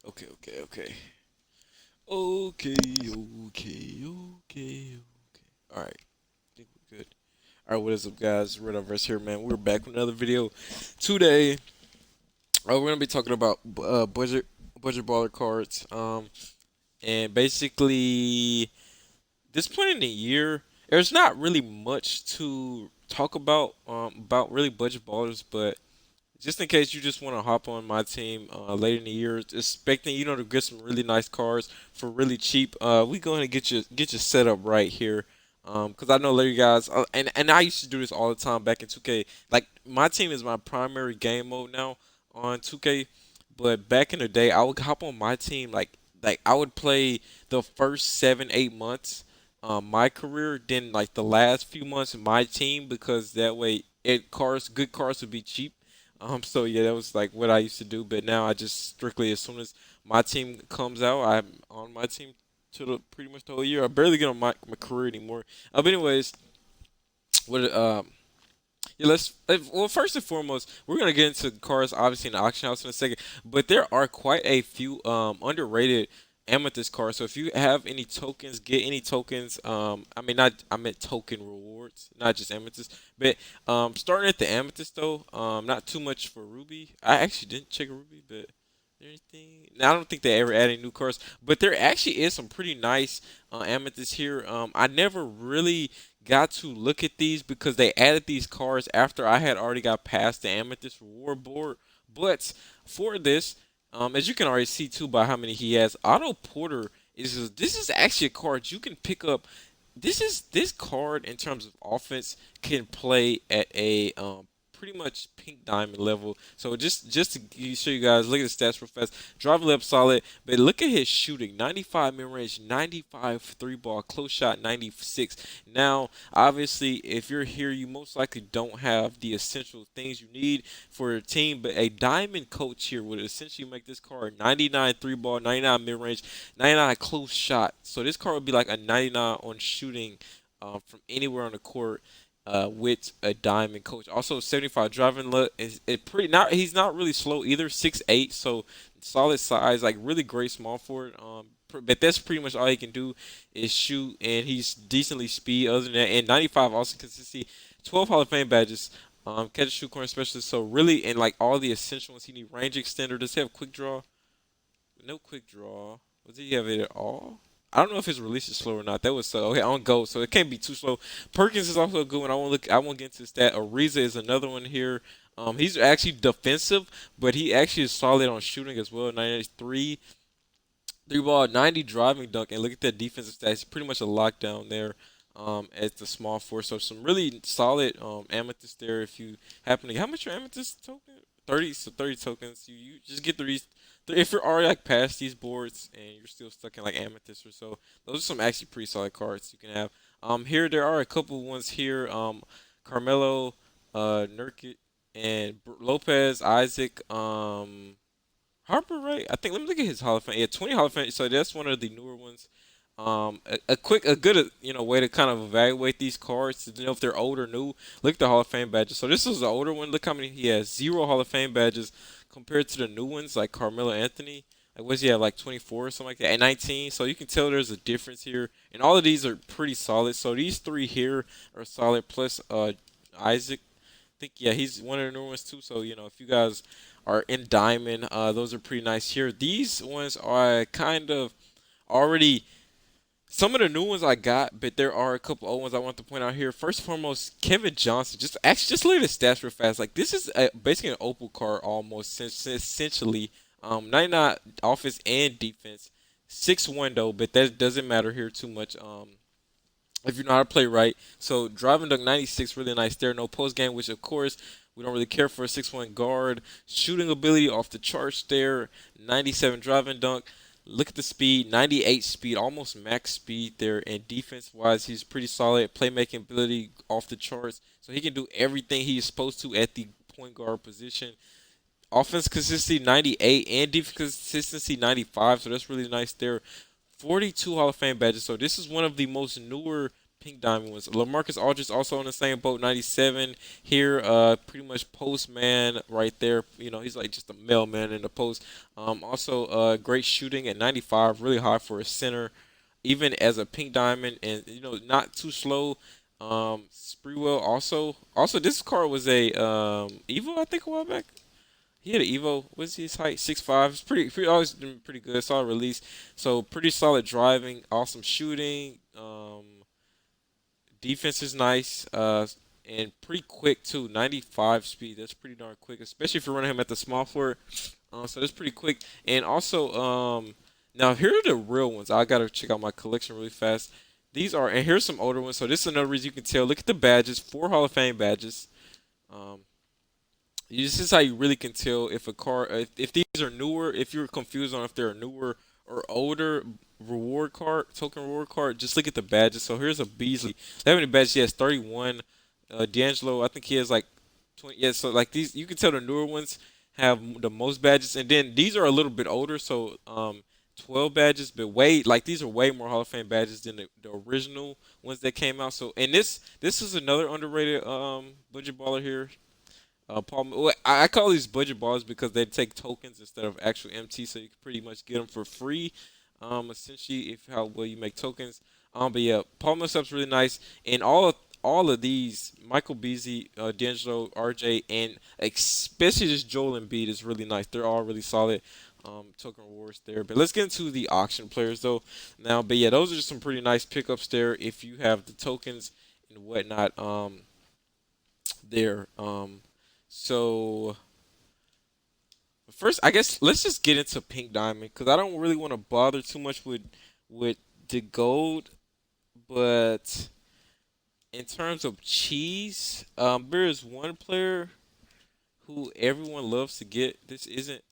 Okay, okay, okay. Okay, okay, okay. All right, I think we're good. All right, what is up, guys? Red Verse here, man. We're back with another video today. We're gonna be talking about budget baller cards. And basically, this point in the year, there's not really much to talk about really budget ballers, but just in case you just want to hop on my team later in the year, expecting to get some really nice cars for really cheap. We go ahead and get you set up right here. Because I know later you guys, and I used to do this all the time back in 2K. Like my team is my primary game mode now on 2K, but back in the day, I would hop on my team like I would play the first 7 8 months my career, then like the last few months in my team because that way good cars would be cheap. So yeah, that was like what I used to do. But now I just strictly, as soon as my team comes out, I'm on my team to pretty much the whole year. I barely get on my career anymore. But anyways, what yeah, well, first and foremost, we're gonna get into cars obviously in the auction house in a second, but there are quite a few underrated amethyst cards. So if you have any tokens, get any tokens. I mean, not I meant token rewards, not just amethyst. But starting at the amethyst though, not too much for ruby. I actually didn't check ruby, but anything? Now, I don't think they ever added new cards, but there actually is some pretty nice amethyst here. I never really got to look at these because they added these cards after I had already got past the amethyst reward board. But for this, as you can already see too by how many he has, Otto Porter this is actually a card you can pick up. This card in terms of offense can play at a pretty much pink diamond level. So just to show you guys, look at the stats real fast. Driving left solid, but look at his shooting: 95 mid range, 95 three ball, close shot 96. Now, obviously, if you're here, you most likely don't have the essential things you need for your team. But a diamond coach here would essentially make this card 99 three ball, 99 mid range, 99 close shot. So this card would be like a 99 on shooting from anywhere on the court with a diamond coach. Also, 75 driving look is it pretty not. He's not really slow either. 6'8", so solid size, like really great small forward. But that's pretty much all he can do is shoot, and he's decently speed. Other than that, and 95 also consistency. 12 Hall of Fame badges. Catch and shoot corner specialist. So really, and like all the essential ones, he need range extender. Does he have quick draw? No quick draw. Does he have it at all? I don't know if his release is slow or not. That was so okay on go, so it can't be too slow. Perkins is also a good one. I won't look. I won't get into stat. Ariza is another one here. He's actually defensive, but he actually is solid on shooting as well. 93 three ball, 90 driving dunk, and look at that defensive stats. Pretty much a lockdown there. At the small force, so some really solid amethyst there. If you happen to, how much your amethyst token? 30, so 30 tokens. You just get if you're already like past these boards and you're still stuck in like amethyst or so, those are some actually pretty solid cards you can have. Here there are a couple ones here. Carmelo, Nurkic, and Lopez, Isaac, Harper, right? I think. Let me look at his Hall of Fame. Yeah, 20 Hall of Fame. So that's one of the newer ones. A good way to kind of evaluate these cards to know if they're old or new. Look at the Hall of Fame badges. So this is the older one. Look how many he has. Zero Hall of Fame badges compared to the new ones like Carmelo Anthony. Like what's he have, like 24 or something like that, and 19. So you can tell there's a difference here, and all of these are pretty solid. So these three here are solid. Plus Isaac, I think yeah, he's one of the newer ones too. So if you guys are in diamond, those are pretty nice here. These ones are kind of already some of the new ones I got, but there are a couple old ones I want to point out here. First and foremost, Kevin Johnson. Just look at his stats real fast. Like this is basically an Opal card almost, essentially. 99 offense and defense, 6'1" though, but that doesn't matter here too much. If you know how to play right. So driving dunk 96, really nice there. No post game, which of course we don't really care for a 6'1" guard. Shooting ability off the charts there. 97 driving dunk. Look at the speed, 98 speed, almost max speed there. And defense wise, he's pretty solid. Playmaking ability off the charts. So he can do everything he's supposed to at the point guard position. Offense consistency 98 and defense consistency 95. So that's really nice there. 42 Hall of Fame badges. So this is one of the most newer pink diamond ones. LaMarcus Aldridge also on the same boat, 97 here. Pretty much postman right there. You know, he's like just a mailman in the post. Also, great shooting at 95, really high for a center, even as a pink diamond, and you know, not too slow. Spreewell also this card was a Evo, I think, a while back. He had an Evo. What's his height? 6'5". It's pretty always been pretty good. Solid release. So pretty solid driving. Awesome shooting. Defense is nice. And pretty quick too. 95 speed. That's pretty darn quick, especially if you're running him at the small floor. So that's pretty quick. And also, now here are the real ones. I gotta check out my collection really fast. These are, and here's some older ones. So this is another reason you can tell. Look at the badges. 4 Hall of Fame badges. Um, This is how you really can tell if a car, if these are newer, if you're confused on if they're a newer or older reward card, token reward card, just look at the badges. So here's a Beasley. How many badges he has? 31. D'Angelo, I think he has like 20. Yeah, so like these, you can tell the newer ones have the most badges. And then these are a little bit older, so 12 badges, but way, like these are way more Hall of Fame badges than the original ones that came out. So, and this is another underrated budget baller here. Paul, well, I call these budget balls because they take tokens instead of actual MT, so you can pretty much get them for free. Essentially, if how well you make tokens. But yeah, Paul Millsap's really nice, and all of these, Michael Beasley, D'Angelo, RJ, and especially this Joel Embiid is really nice. They're all really solid. Token rewards there. But let's get into the auction players though now. But yeah, those are just some pretty nice pickups there if you have the tokens and whatnot. There. So first, I guess let's just get into Pink Diamond because I don't really want to bother too much with the gold, but in terms of cheese, there is one player who everyone loves to get. This isn't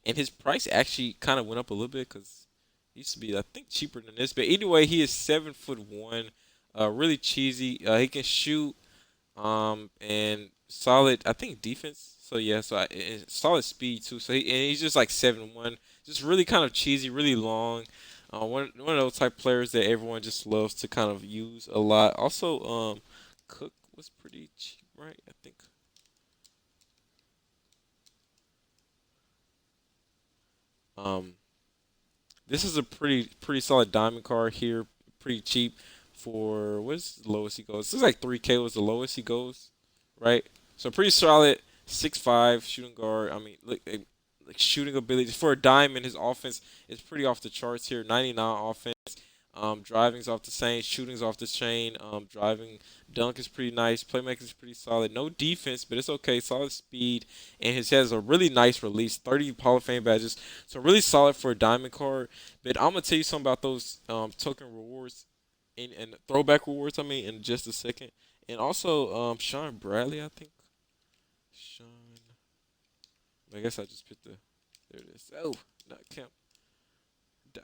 and his price actually kind of went up a little bit because he used to be I think cheaper than this. But anyway, he is 7'1", really cheesy. He can shoot. And solid, I think defense. So yeah, and solid speed too. So he's just like 7'1", just really kind of cheesy, really long. One of those type players that everyone just loves to kind of use a lot. Also, Cook was pretty cheap, right? I think. Um, this is a pretty solid diamond card here, pretty cheap for what's the lowest he goes? This is like 3K was the lowest he goes, right? So pretty solid, 6'5" shooting guard. I mean, like shooting ability for a diamond. His offense is pretty off the charts here. 99 offense. Driving's off the chain, shooting's off the chain. Driving, dunk is pretty nice. Playmaking is pretty solid. No defense, but it's okay. Solid speed, and his has a really nice release. 30 Hall of Fame badges, so really solid for a diamond card. But I'm gonna tell you something about those token rewards and throwback rewards. I mean, in just a second. And also, Sean Bradley, I think. Sean. I guess I just put the. There it is. Oh, not Kemp.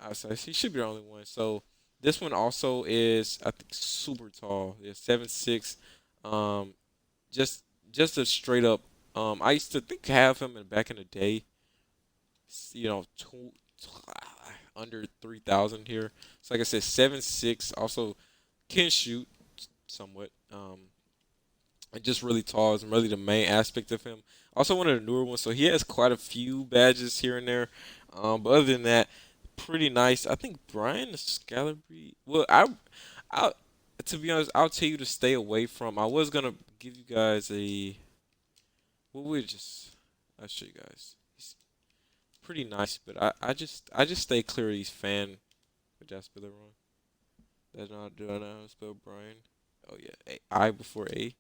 I say he should be the only one. So this one also is I think super tall. Yeah, 7'6". Um, just just a straight up. I used to think have him in back in the day. You know, under 3,000 here. So like I said, 7'6". Also can shoot somewhat. And just really tall is really the main aspect of him. Also one of the newer ones, so he has quite a few badges here and there. But other than that, pretty nice. I think Brian Scalabrine. Well, I, to be honest, I'll tell you to stay away from. I was gonna give you guys a. Well, I'll show you guys. He's pretty nice, but I just stay clear of these fan. Did I spell it wrong? That's not. Do I know how to spell Brian? Oh yeah, I before A.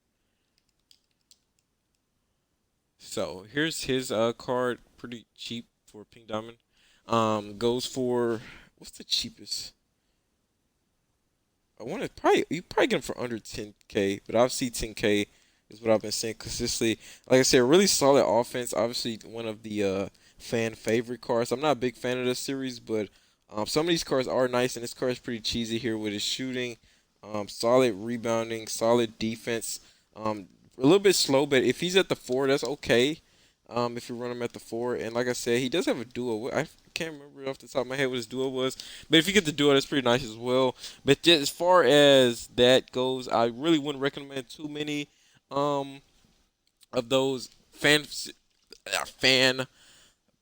So here's his card, pretty cheap for Pink Diamond. Goes for what's the cheapest? I want to probably you probably get him for under 10K, but I'll see 10K is what I've been saying consistently. Like I said, really solid offense. Obviously, one of the fan favorite cards. I'm not a big fan of this series, but some of these cards are nice, and this card is pretty cheesy here with his shooting, solid rebounding, solid defense. A little bit slow, but if he's at the 4, that's okay. If you run him at the 4, and like I said, he does have a duo. can't remember off the top of my head what his duo was. But if you get the duo, that's pretty nice as well. But just as far as that goes, I really wouldn't recommend too many um of those fan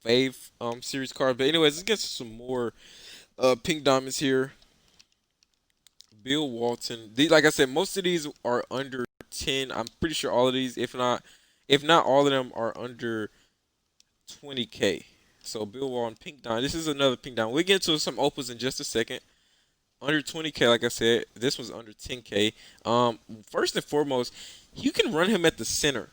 fave series cards. But anyways, let's get to some more pink diamonds here. Bill Walton. Like I said, most of these are under 10. I'm pretty sure all of these, if not all of them, are under 20K. So Bill Walton, pink diamond. This is another pink diamond. We'll get into some opals in just a second. Under 20K, like I said, this was under 10K. First and foremost, you can run him at the center.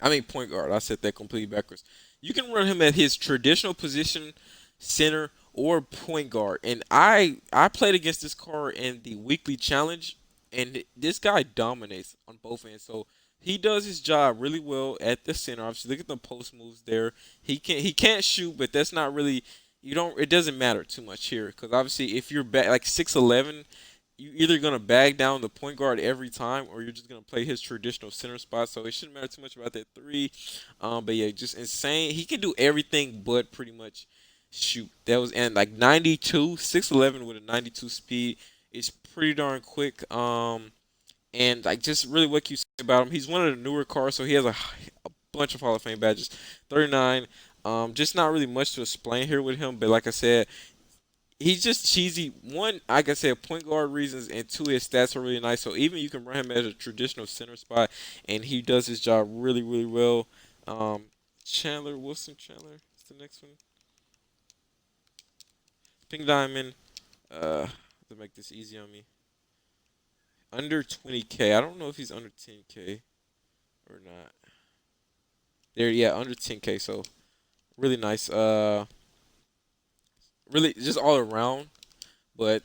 I mean point guard. I said that completely backwards. You can run him at his traditional position, center or point guard. And I played against this card in the weekly challenge, and this guy dominates on both ends. So he does his job really well at the center. Obviously, look at the post moves there. He can't shoot, but that's not really you don't. It doesn't matter too much here because obviously if you're back like 6'11", you either gonna bag down the point guard every time, or you're just gonna play his traditional center spot. So it shouldn't matter too much about that three. But yeah, just insane. He can do everything but pretty much shoot. That was and like 92, 6'11" with a 92 speed. It's pretty darn quick. And like just really what you say about him. He's one of the newer cars, so he has a bunch of Hall of Fame badges. 39. Just not really much to explain here with him, but like I said, he's just cheesy. One, like I said, point guard reasons, and two, his stats are really nice. So even you can run him as a traditional center spot, and he does his job really, really well. Um, Chandler Wilson Chandler is the next one. Pink Diamond. To make this easy on me, under 20K. I don't know if he's under 10K or not. There, yeah, under 10K. So really nice. Really just all around, but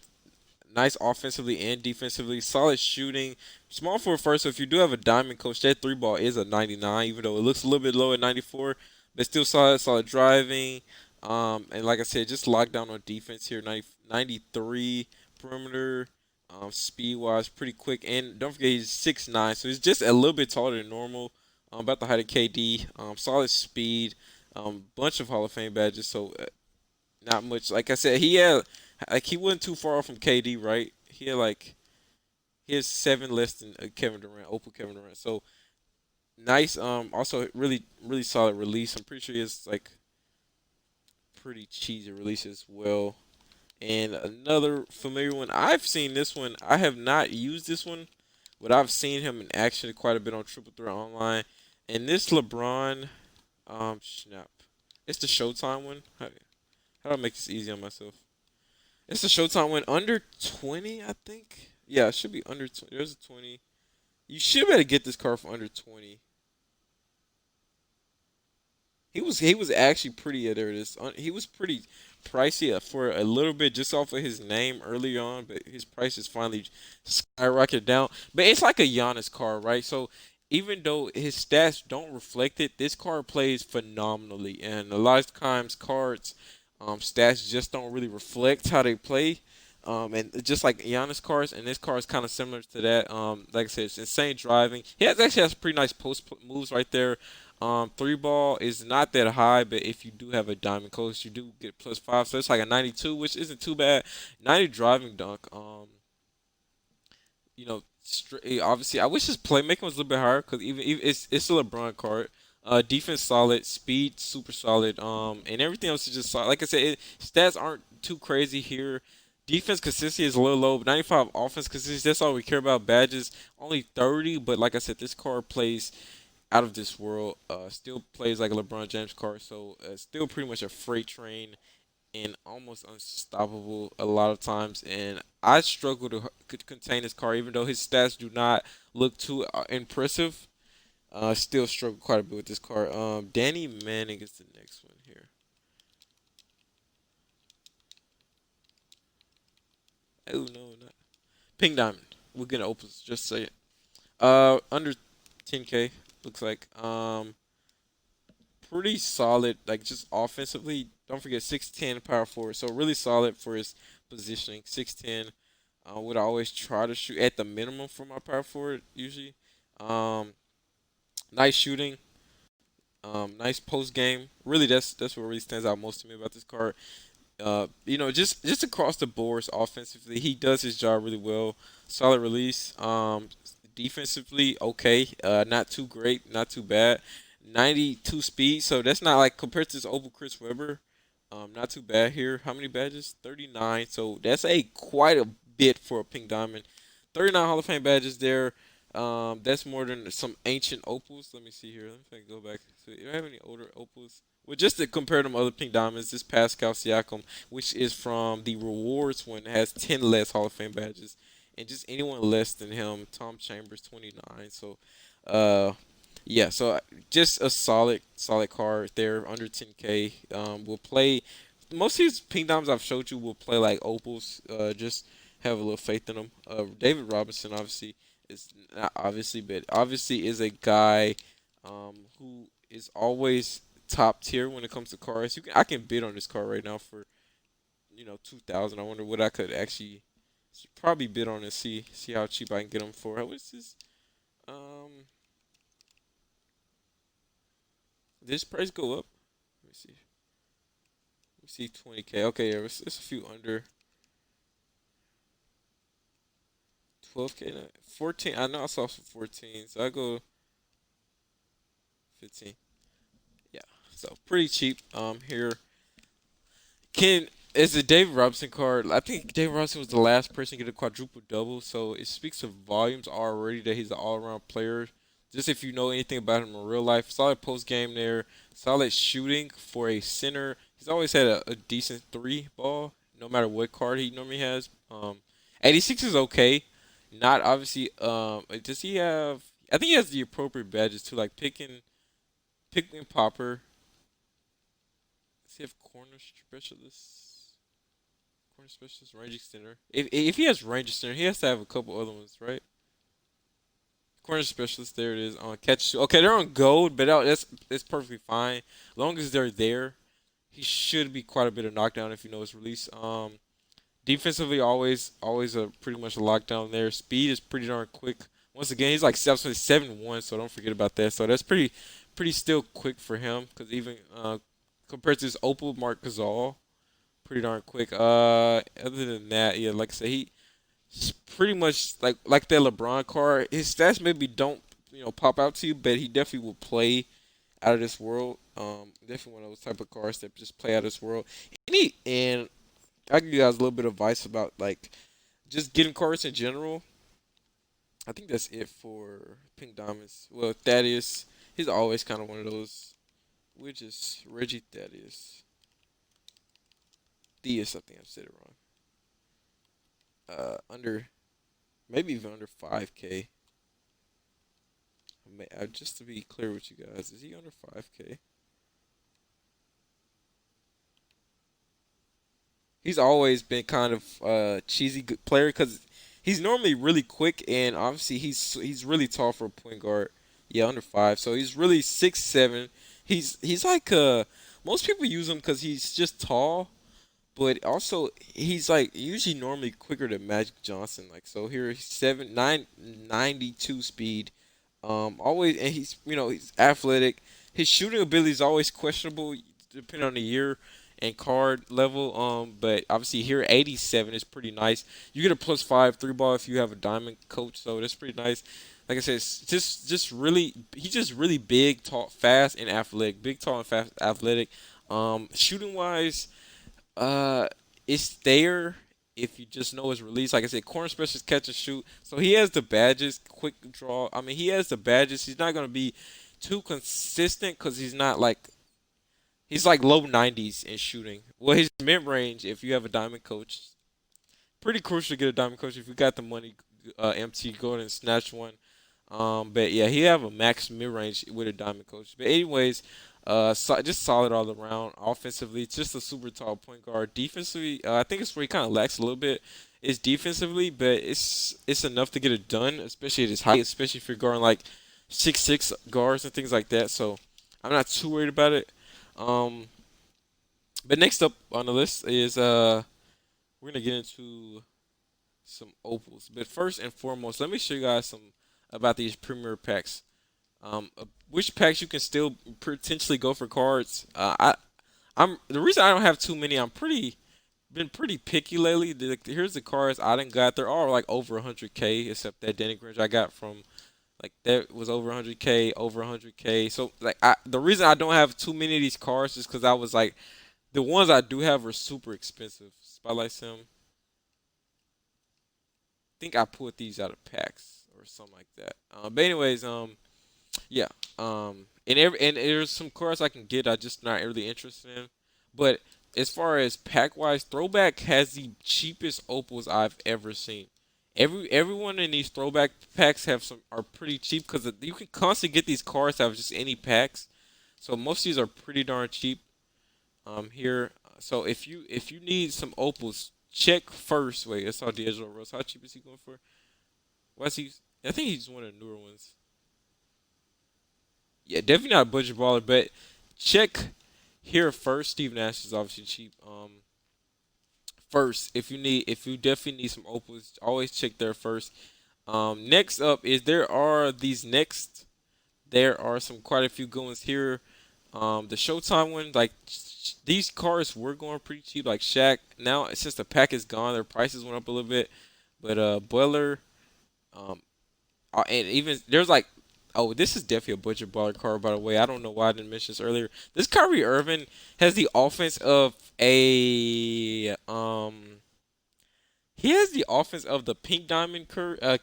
nice offensively and defensively. Solid shooting. Small for first, so if you do have a diamond coach, that three ball is a 99, even though it looks a little bit low at 94, but still solid driving. And like I said, just lockdown on defense here. 93 perimeter. Speed wise, pretty quick. And don't forget, he's 6'9", so he's just a little bit taller than normal. About the height of KD. Solid speed. Bunch of Hall of Fame badges, so not much. Like I said, he wasn't too far off from KD, right? He has seven less than Kevin Durant, Opal Kevin Durant. So nice. Also really solid release. I'm pretty sure he has like pretty cheesy release as well. And another familiar one. I've seen this one. I have not used this one, but I've seen him in action quite a bit on Triple Threat Online. And this LeBron, snap. It's the Showtime one. How do I make this easy on myself? It's the Showtime one under 20, I think. Yeah, it should be under 20. There's a 20. You should be able to get this car for under 20. He was actually pretty there. He was pretty pricey for a little bit just off of his name early on, but his price is finally skyrocketed down. But it's like a Giannis car, right? So even though his stats don't reflect it, this car plays phenomenally, and a lot of times cards stats just don't really reflect how they play. And just like Giannis cars, and this car is kind of similar to that. Like I said, it's insane driving. Actually has pretty nice moves right there. Three ball is not that high, but if you do have a diamond coast, you do get +5. So it's like a 92, which isn't too bad. 90 driving dunk. Obviously, I wish his playmaking was a little bit higher because even it's a LeBron card. Defense solid, speed super solid. And everything else is just solid. Like I said, stats aren't too crazy here. Defense consistency is a little low, but 95 offense consistency. That's all we care about. Badges only 30, but like I said, this card plays out of this world. Still plays like a LeBron James card, so still pretty much a freight train and almost unstoppable a lot of times. And I struggle to could contain this card, even though his stats do not look too impressive. Still struggle quite a bit with this card. Danny Manning is the next one here. Oh no, not Pink Diamond. We're gonna open. Just say it. Under 10K looks like. Pretty solid. Like just offensively. Don't forget 6'10" power forward. So really solid for his positioning. 6'10". Would always try to shoot at the minimum for my power forward usually. Um, nice shooting. Nice post game. Really, that's what really stands out most to me about this card. Just across the boards offensively, he does his job really well. Solid release. Defensively, okay. Not too great, not too bad. 92 speed, so that's not like compared to this Opal Chris Webber. Not too bad here. How many badges? 39. So that's a quite a bit for a pink diamond. 39 Hall of Fame badges there. That's more than some ancient opals. Let me see here. Let me see if I can go back. So, do I have any older opals? Well, just to compare them to other pink diamonds, this Pascal Siakam, which is from the rewards one, has 10 less Hall of Fame badges, and just anyone less than him, Tom Chambers 29. So, uh, yeah, so just a solid card there under 10K. Will play most of these pink diamonds I've showed you will play like opals. Just have a little faith in them. David Robinson obviously is not obviously, but obviously is a guy who is always top tier when it comes to cars. I can bid on this car right now for 2,000. I wonder what I could actually probably bid on and see how cheap I can get them for. What's this? Um, did this price go up? Let me see. Let me see 20K. Okay, yeah, it's a few under 12K. 14. I know I saw some 14, so I go 15. Yeah, so pretty cheap. Here Can is a David Robinson card. I think David Robinson was the last person to get a quadruple double, so it speaks of volumes already that he's an all around player. Just if you know anything about him in real life, solid post game there, solid shooting for a center. He's always had a decent three ball, no matter what card he normally has. 86 is okay. Not obviously. Does he have? I think he has the appropriate badges too, like picking popper. Does he have corner specialist? Corner specialist, range extender. If he has range extender, he has to have a couple other ones, right? Corner specialist, there it is on catch. Okay, they're on gold, but that's perfectly fine. As long as they're there, he should be quite a bit of knockdown if you know his release. Defensively, always a pretty much a lockdown there. Speed is pretty darn quick. Once again, he's like 7.71, so don't forget about that. So that's pretty still quick for him because even compared to his Opal Mark Gasol, pretty darn quick. Other than that, yeah, like I said, he's pretty much like that LeBron card. His stats maybe don't pop out to you, but he definitely will play out of this world. Definitely one of those type of cards that just play out of this world. And I give you guys a little bit of advice about like just getting cards in general. I think that's it for Pink Diamonds. Well, Thaddeus, he's always kind of one of those. Which is Reggie Thaddeus. Theus, I think I said it wrong. Under maybe even under 5K. Just to be clear with you guys, is he under 5K? He's always been kind of cheesy good player because he's normally really quick and obviously he's really tall for a point guard. Yeah, under 5. So he's really 6'7". He's like most people use him because he's just tall, but also he's like usually normally quicker than Magic Johnson. Like so here he's 7'9", 92 speed. Always and he's athletic. His shooting ability is always questionable depending on the year and card level. But obviously here 87 is pretty nice. You get a +5 three ball if you have a diamond coach, so that's pretty nice. Like I said, it's just really he's just really big, tall, fast, and athletic. Big, tall, and fast, athletic. Shooting wise, uh, it's there if you just know his release. Like I said, corner specialist, catch and shoot. So he has the badges, quick draw. I mean, he has the badges. He's not gonna be too consistent because he's like low 90s in shooting. Well, his mid range, if you have a diamond coach, pretty crucial to get a diamond coach. If you got the money, MT, go ahead and snatch one. But yeah, he have a max mid range with a diamond coach. But anyways, just solid all around. Offensively, just a super tall point guard. Defensively, I think it's where he kind of lacks a little bit. Is defensively, but it's enough to get it done, especially at his height, especially if you're guarding like 6'6" guards and things like that. So I'm not too worried about it. Um, but next up on the list is we're gonna get into some opals. But first and foremost, let me show you guys some about these premier packs. which packs you can still potentially go for cards. I'm the reason I don't have too many. I'm pretty been pretty picky lately. Here's the cards I done got. They're all like over 100K, except that Danny Grinch I got from like that was over 100K, over 100K. So like the reason I don't have too many of these cards is because I was like the ones I do have are super expensive. Spotlight Sim. I think I pulled these out of packs or something like that. But anyways, yeah. And there's some cards I can get I just not really interested in. But as far as pack wise, Throwback has the cheapest opals I've ever seen. Everyone in these throwback packs have some are pretty cheap because you can constantly get these cards out of just any packs. So most of these are pretty darn cheap. Here. So if you need some opals, check first. Wait, that's how D'Angelo Rose. How cheap is he going for? What's he? I think he's one of the newer ones. Yeah, definitely not a budget baller, but check here first. Steve Nash is obviously cheap. First, if you definitely need some opals, always check there first. Next up is there are some quite a few good ones here. The Showtime one, like these cars were going pretty cheap, like Shaq. Now since the pack is gone, their prices went up a little bit. But Boiler, um, and even there's like, oh, this is definitely a budget baller card, by the way. I don't know why I didn't mention this earlier. This Kyrie Irving has the offense of a he has the offense of the Pink Diamond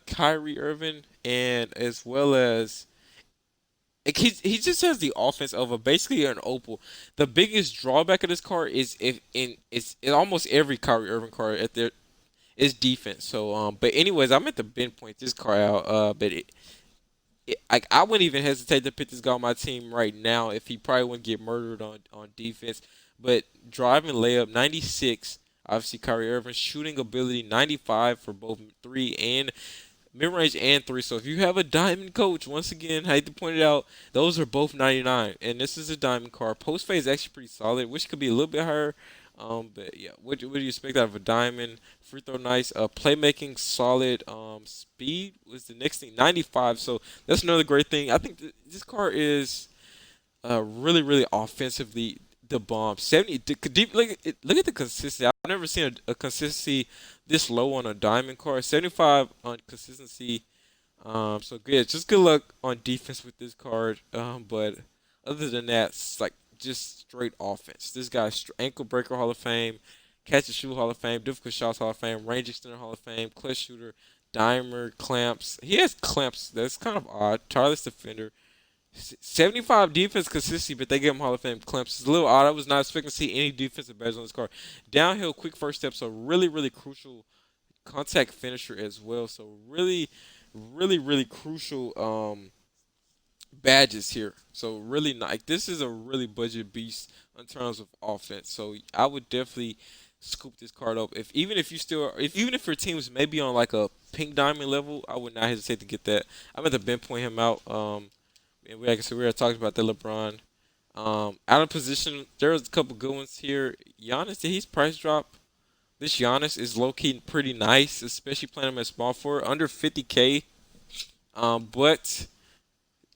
Kyrie Irving, and as well as like, he just has the offense of a basically an opal. The biggest drawback of this card is if in almost every Kyrie Irving card at there is defense. So but anyways, I meant to pinpoint this card out. But like I wouldn't even hesitate to pick this guy on my team right now if he probably wouldn't get murdered on defense. But driving layup 96, obviously Kyrie Irving shooting ability 95 for both three and mid range and three. So if you have a diamond coach, once again, I hate to point it out, those are both 99, and this is a diamond card. Post fade is actually pretty solid, which could be a little bit higher. But yeah, what do you expect out of a diamond? Free throw nice. Playmaking solid. Speed was the next thing 95. So that's another great thing. I think this card is really offensively the bomb. 70 deep. Look at the consistency. I've never seen a consistency this low on a diamond card. 75 on consistency. So good. Just good luck on defense with this card. But other than that, it's like just straight offense. This guy's ankle breaker Hall of Fame, catch and shoot Hall of Fame, difficult shots Hall of Fame, range extender Hall of Fame, clutch shooter, dimer, clamps. He has clamps. That's kind of odd. Tireless defender. 75 defense consistency, but they give him Hall of Fame clamps. It's a little odd. I was not expecting to see any defensive badges on this card. Downhill, quick first steps are really crucial contact finisher as well. So really crucial badges here. So really like this is a really budget beast in terms of offense. So I would definitely scoop this card up. If even if you still if even if your team is maybe on like a pink diamond level, I would not hesitate to get that. I'm at the Ben point him out. And like I said, we were talking about the LeBron. Out of position, there's a couple good ones here. Giannis, did he's price drop? This Giannis is low key pretty nice, especially playing him at small forward, under 50K. But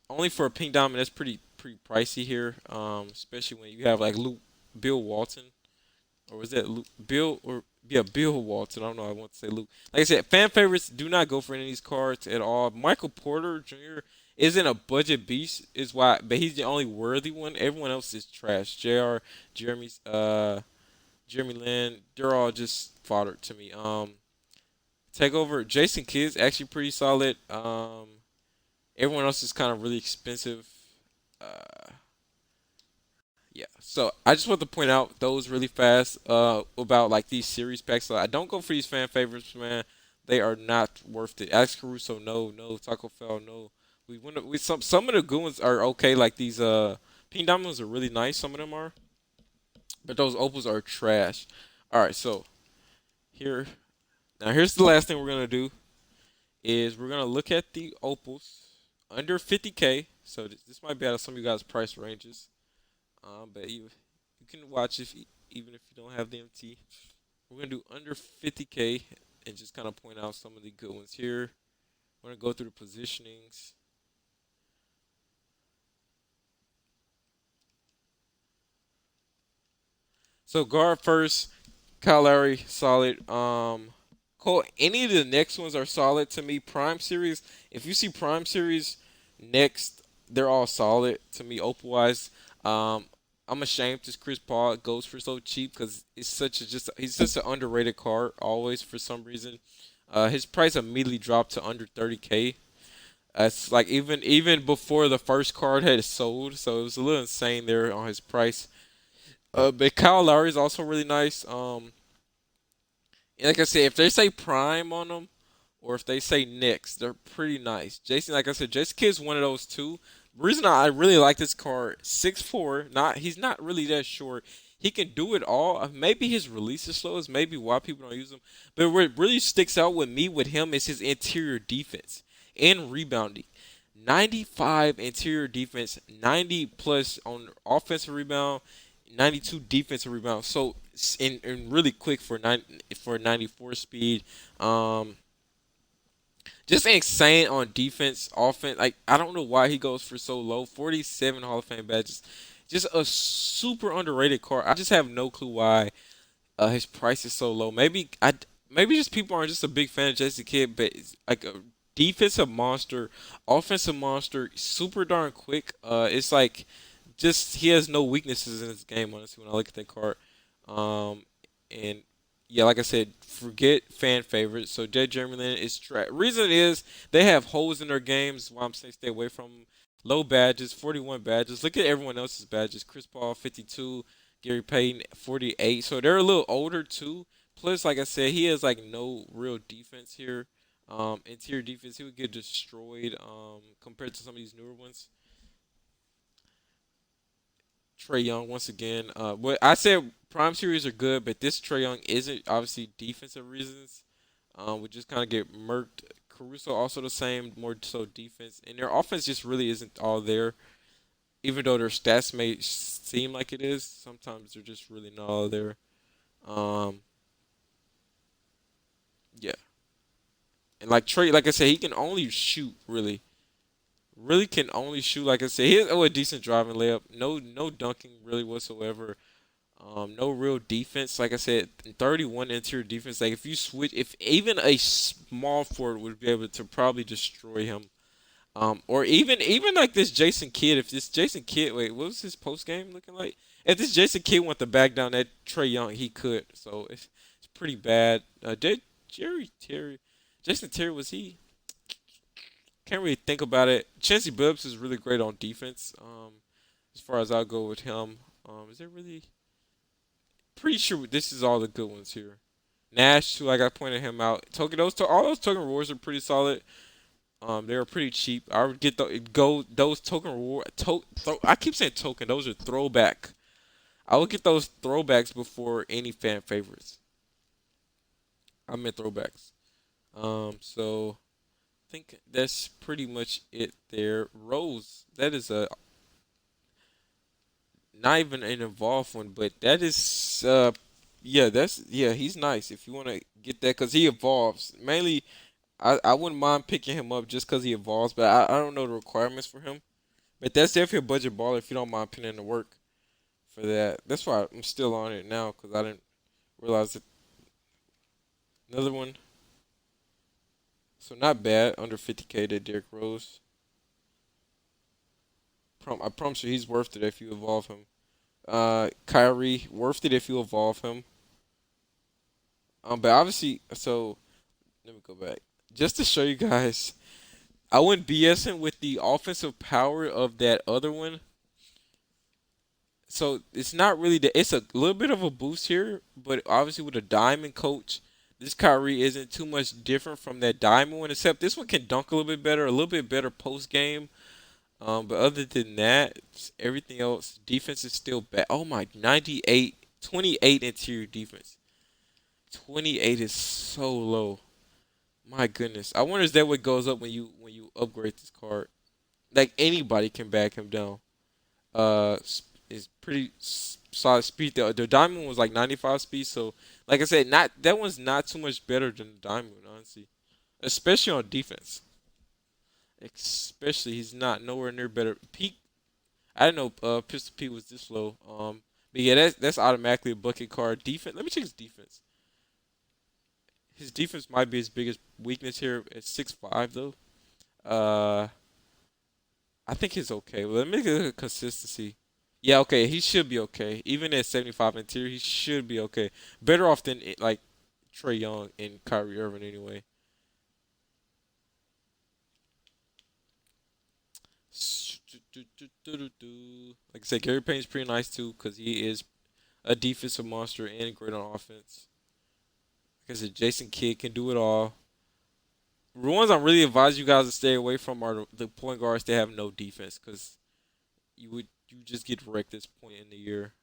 only for a pink diamond, that's pretty pricey here. Especially when you have like Bill Walton, or was that Luke, Bill or yeah, Bill Walton? I don't know. I want to say Luke. Like I said, fan favorites do not go for any of these cards at all. Michael Porter Jr. isn't a budget beast, is why, but he's the only worthy one. Everyone else is trash. Jr. Jeremy's Jeremy Lin, they're all just fodder to me. Take over. Jason Kidd's actually pretty solid. Everyone else is kind of really expensive. Uh, yeah. So I just want to point out those really fast. About like these series packs. So I don't go for these fan favorites, man. They are not worth it. Alex Caruso, no. Taco Fell, no. We some of the good ones are okay. Like these Pink Diamonds are really nice. Some of them are, but those opals are trash. All right, so here now here's the last thing we're gonna do is we're gonna look at the opals under 50K. So this might be out of some of you guys' price ranges. But you can watch even if you don't have the MT. We're gonna do under 50K and just kind of point out some of the good ones here. We're gonna go through the positionings. So guard first, Kyle Lowry, solid. Cole, any of the next ones are solid to me. Prime series, if you see Prime series next, they're all solid to me. Opal wise, um, I'm ashamed this Chris Paul goes for so cheap because it's such a just he's such an underrated card always for some reason. His price immediately dropped to under 30K. It's like even before the first card had sold, so it was a little insane there on his price. But Kyle Lowry is also really nice. Like I said, if they say prime on them, or if they say Knicks, they're pretty nice. Jason, like I said, Jason Kidd's one of those two. The reason I really like this card, 6'4", not he's not really that short. He can do it all. Maybe his release is slow, is maybe why people don't use him. But what really sticks out with me with him is his interior defense and rebounding. 95 interior defense, 90 plus on offensive rebound, 92 defensive rebound. So and really quick for 94 speed. Um, just insane on defense, offense. Like I don't know why he goes for so low. 47 Hall of Fame badges. Just a super underrated card. I just have no clue why his price is so low. Maybe just people aren't just a big fan of Jason Kidd, but it's like a defensive monster, offensive monster, super darn quick. It's like just he has no weaknesses in his game. Honestly, when I look at that card, um, and yeah, like I said, forget fan favorites. So Jay Jeremy is trash. Reason is they have holes in their games. Why I'm saying stay away from 'em. Low badges, 41 badges. Look at everyone else's badges. Chris Paul 52, Gary Payton 48. So they're a little older too. Plus, like I said, he has like no real defense here. Interior defense, he would get destroyed compared to some of these newer ones. Trey Young once again. What I said prime series are good, but this Trey Young isn't obviously defensive reasons. We just kind of get murked. Caruso also the same, more so defense, and their offense just really isn't all there. Even though their stats may seem like it is, sometimes they're just really not all there. Um, yeah, and like Trey, like I said, he can only shoot really can only shoot. Like I said, he has a decent driving layup. No dunking really whatsoever. No real defense. Like I said, 31 interior defense. Like if you switch, if even a small forward would be able to probably destroy him. Or even like this Jason Kidd. If this Jason Kidd, wait, what was his post game looking like? If this Jason Kidd went to back down that Trey Young, he could. So it's pretty bad. Did Jason Terry was he? Can't really think about it. Chancey Billups is really great on defense. As far as I'll go with him. Is there really? Pretty sure this is all the good ones here. Nash too, like I pointed him out. Token all those token rewards are pretty solid. They were pretty cheap. I would get those token reward. I keep saying token. Those are throwback. I would get those throwbacks before any fan favorites. I meant throwbacks. So I think that's pretty much it there. Rose, that is a not even an involved one, but that is yeah, he's nice if you want to get that because he evolves. Mainly, I wouldn't mind picking him up just because he evolves, but I don't know the requirements for him. But that's definitely a budget baller if you don't mind putting in the work for that. That's why I'm still on it now because I didn't realize that another one. So not bad under 50K to Derrick Rose. I promise you he's worth it if you evolve him. Kyrie worth it if you evolve him. But obviously, so let me go back just to show you guys. I went BSing with the offensive power of that other one. So it's not really it's a little bit of a boost here, but obviously with a diamond coach, this Kyrie isn't too much different from that diamond one, except this one can dunk a little bit better post game. But other than that, everything else, defense is still bad. Oh my, 98, 28 interior defense. 28 is so low. My goodness. I wonder if that what goes up when you upgrade this card. Like anybody can back him down. Is pretty solid speed. The diamond was like 95 speed, so like I said, not that one's not too much better than the diamond, honestly. Especially on defense. Especially he's not nowhere near better. Peak I didn't know Pistol Pete was this low. But yeah, that's automatically a bucket card. Defense. Let me check his defense. His defense might be his biggest weakness here at 6'5" though. Uh, I think he's okay. Well, let me get a consistency. Yeah, okay, he should be okay. Even at 75 interior, he should be okay. Better off than like Trey Young and Kyrie Irving anyway. Like I said, Gary Payton's pretty nice too because he is a defensive monster and great on offense. Like I said, Jason Kidd can do it all. The ones I'm really advise you guys to stay away from are the point guards that have no defense because you just get wrecked this point in the year.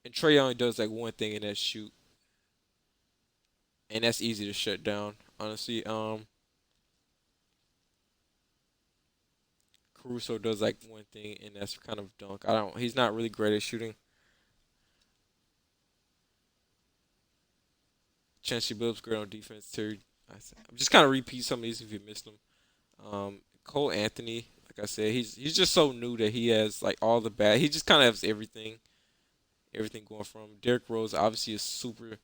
And Trey Young does like one thing and that's shoot, and that's easy to shut down. Honestly, Caruso does like one thing and that's kind of dunk. I don't. He's not really great at shooting. Chancey Billups great on defense. Terry, I'm just kind of repeat some of these if you missed them. Cole Anthony, like I said, he's just so new that he has like all the bad. He just kind of has everything going from him. Derrick Rose, obviously a super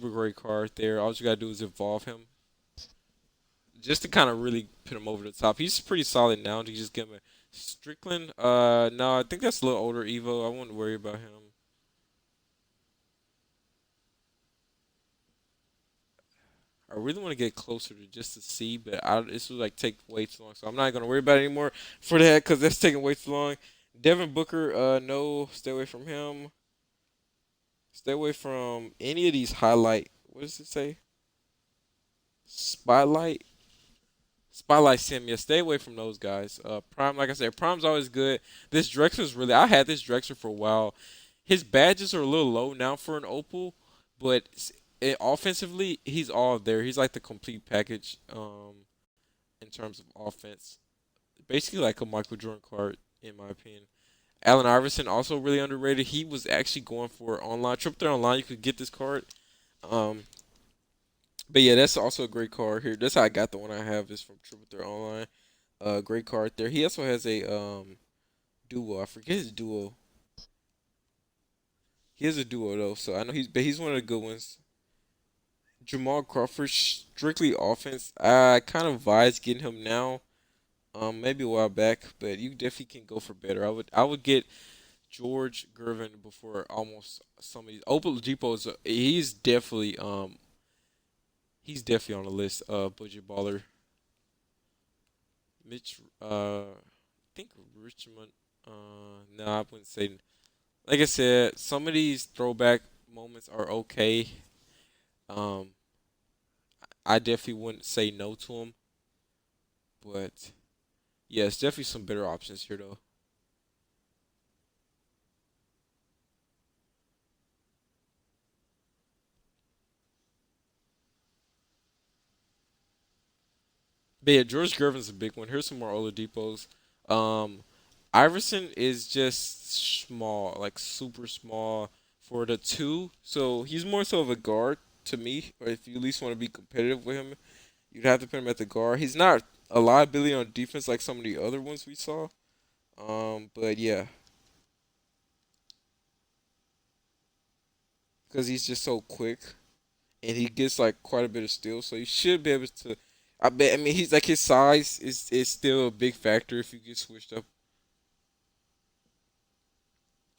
great card there. All you gotta do is evolve him just to kind of really put him over the top. He's pretty solid now. To just give him a Strickland. No, I think that's a little older Evo. I wouldn't worry about him. I really want to get closer to just to see, but this would like take way too long, so I'm not gonna worry about it anymore for that because that's taking way too long. Devin Booker, no, stay away from him. Stay away from any of these highlight. What does it say? Spotlight. Spotlight Sim. Yeah, stay away from those guys. Prime, like I said, Prime's always good. This Drexler's really. I had this Drexler for a while. His badges are a little low now for an Opal, but offensively, he's all there. He's like the complete package. In terms of offense. Basically like a Michael Jordan card, in my opinion. Allen Iverson also really underrated. He was actually going for online Triple Threat Online. You could get this card. Um, but yeah, that's also a great card here. That's how I got the one I have is from Triple Threat Online. Great card there. He also has a duo. I forget his duo. He has a duo though, so I know he's one of the good ones. Jamal Crawford, strictly offense. I kind of advise getting him now. Maybe a while back, but you definitely can go for better. I would get George Gervin before almost some of these. Oladipo is he's definitely on the list. Budget baller. Mitch, I think Richmond. No, I wouldn't say. Like I said, some of these throwback moments are okay. Um, I definitely wouldn't say no to them, but yeah, it's definitely some better options here though. But yeah, George Gervin's a big one. Here's some more Oladipos. Um, Iverson is just small, like super small for the two. So he's more so of a guard to me. Or if you at least want to be competitive with him, you'd have to put him at the guard. He's not a liability on defense like some of the other ones we saw. But yeah, because he's just so quick and he gets like quite a bit of steals, so you should be able to. I bet. I mean, he's like his size is still a big factor if you get switched up.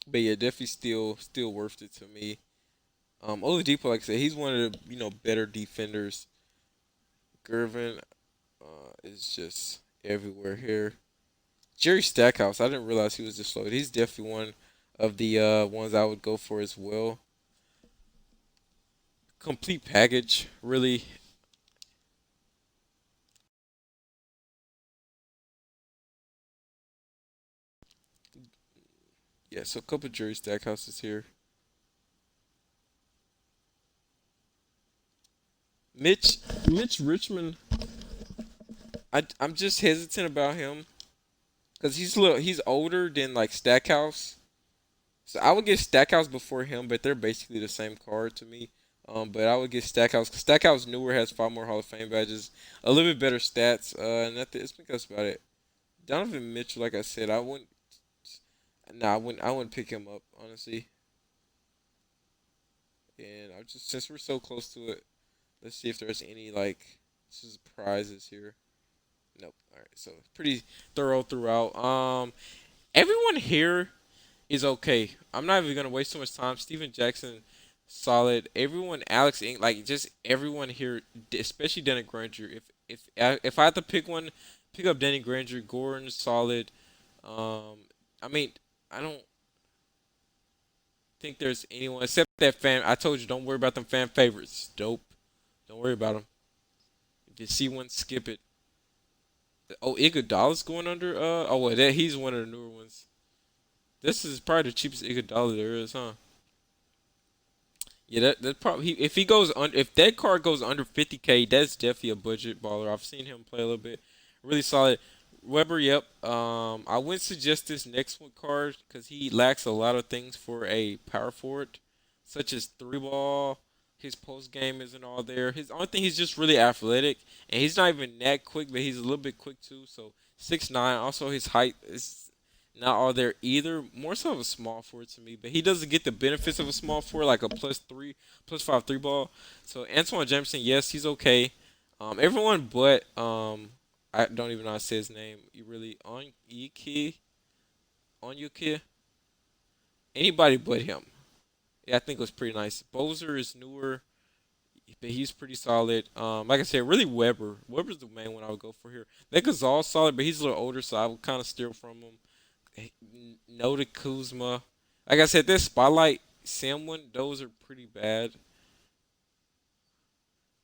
But yeah, definitely still worth it to me. Oladipo, like I said, he's one of the better defenders. Gervin is just everywhere here. Jerry Stackhouse, I didn't realize he was this slow. He's definitely one of the ones I would go for as well. Complete package, really. Yeah, so a couple Jerry Stackhouses here. Mitch Mitch Richmond, I'm just hesitant about him because he's older than like Stackhouse. So I would get Stackhouse before him, but they're basically the same card to me. But I would get Stackhouse. 'Cause Stackhouse newer has 5 more Hall of Fame badges, a little bit better stats, and I think that's about it. Donovan Mitchell, like I said, I wouldn't. Nah, I wouldn't pick him up honestly. And I just since we're so close to it, let's see if there's any like surprises here. Nope. All right, so pretty thorough throughout. Everyone here is okay. I'm not even gonna waste too much time. Steven Jackson, solid. Everyone, Alex, like just everyone here, especially Danny Granger. If I had to pick one, pick up Danny Granger. Gordon, solid. I mean, I don't think there's anyone except that fan. I told you, don't worry about them fan favorites. Dope. Don't worry about them. If you see one, skip it. Oh, Iguodala's going under. Oh, well, that he's one of the newer ones. This is probably the cheapest Iguodala there is, huh? Yeah, that probably if he goes if that card goes under 50K, that's definitely a budget baller. I've seen him play a little bit, really solid. Weber, yep. I wouldn't suggest this next one card because he lacks a lot of things for a power forward, such as three ball. His post game isn't all there. His only thing he's just really athletic, and he's not even that quick, but he's a little bit quick too. So 6'9". Also, his height is not all there either. More so of a small forward to me, but he doesn't get the benefits of a small forward like a plus 5 three ball. So Antoine Jameson, yes, he's okay. Everyone but I don't even know how to say his name. You really on Yuki, anybody but him. Yeah, I think it was pretty nice. Bozer is newer, but he's pretty solid. Like I said, really Weber. Weber's the main one I would go for here. That Gazal's solid, but he's a little older, so I would kind of steer from him. No to Kuzma. Like I said, this Spotlight Sam one, those are pretty bad.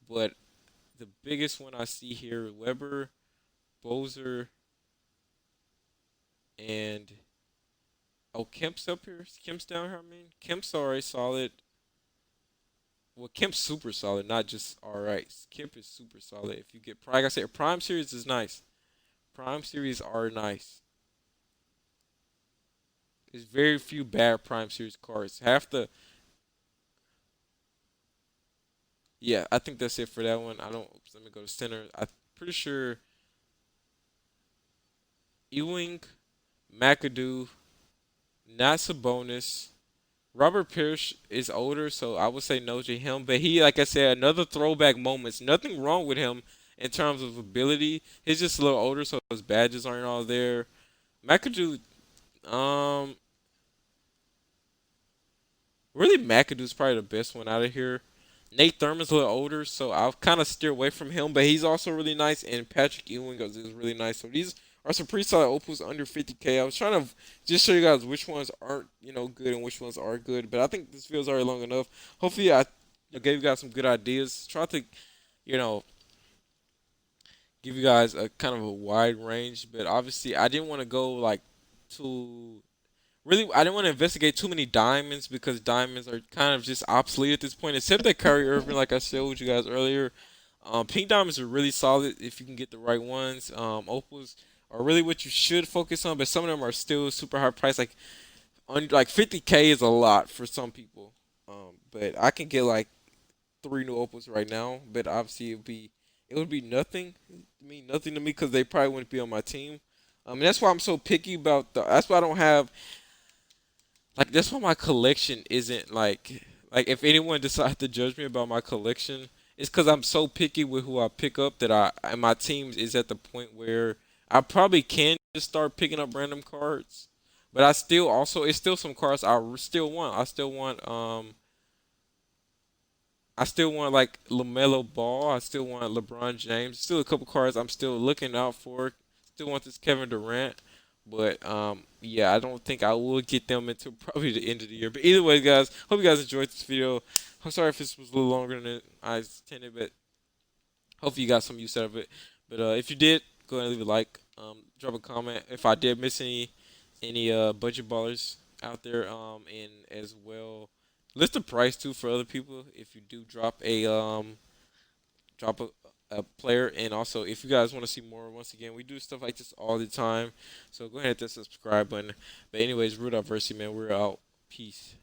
But the biggest one I see here, Weber, Bozer, and oh, Kemp's up here. Kemp's down here. I mean, Kemp's alright, solid. Well, Kemp's super solid, not just alright. Kemp is super solid. If you get, like I said, Prime Series is nice. Prime Series are nice. There's very few bad Prime Series cards. Half the, yeah, I think that's it for that one. I don't. Oops, let me go to center. I'm pretty sure Ewing, McAdoo, not Sabonis. Robert Pierce is older, so I would say no to him. But he, like I said, another throwback moments. Nothing wrong with him in terms of ability. He's just a little older, so his badges aren't all there. McAdoo, um, really McAdoo's probably the best one out of here. Nate Thurman's a little older, so I'll kind of steer away from him, but he's also really nice. And Patrick Ewing is really nice. So these are some pretty solid opals under 50K. I was trying to just show you guys which ones aren't, good and which ones are good. But I think this video's already long enough. Hopefully, I gave you guys some good ideas. Try to, you know, give you guys a kind of a wide range. But obviously, I didn't want to go like too really, I didn't want to investigate too many diamonds because diamonds are kind of just obsolete at this point, except that Kyrie Irving, like I showed you guys earlier. Pink diamonds are really solid if you can get the right ones. Opals are really what you should focus on, but some of them are still super high price. Like 50K is a lot for some people. But I can get like three new opals right now, but obviously it would be nothing. Mean nothing to me because they probably wouldn't be on my team. And that's why I'm so picky about the. That's why I don't have like that's why my collection isn't like if anyone decides to judge me about my collection, it's because I'm so picky with who I pick up that I and my team is at the point where I probably can just start picking up random cards, but I still also it's still some cards still want. I still want like Lamelo Ball. I still want LeBron James. Still a couple cards I'm still looking out for. Still want this Kevin Durant. But yeah, I don't think I will get them until probably the end of the year. But either way, guys, hope you guys enjoyed this video. I'm sorry if this was a little longer than I intended, but hopefully you got some use out of it. But if you did, go ahead and leave a like. Drop a comment if I did miss any budget ballers out there. And as well, list the price too for other people if you do drop a player. And also, if you guys want to see more, once again, we do stuff like this all the time. So go ahead and hit that subscribe button. But anyways, Root Adversity, man, we're out. Peace.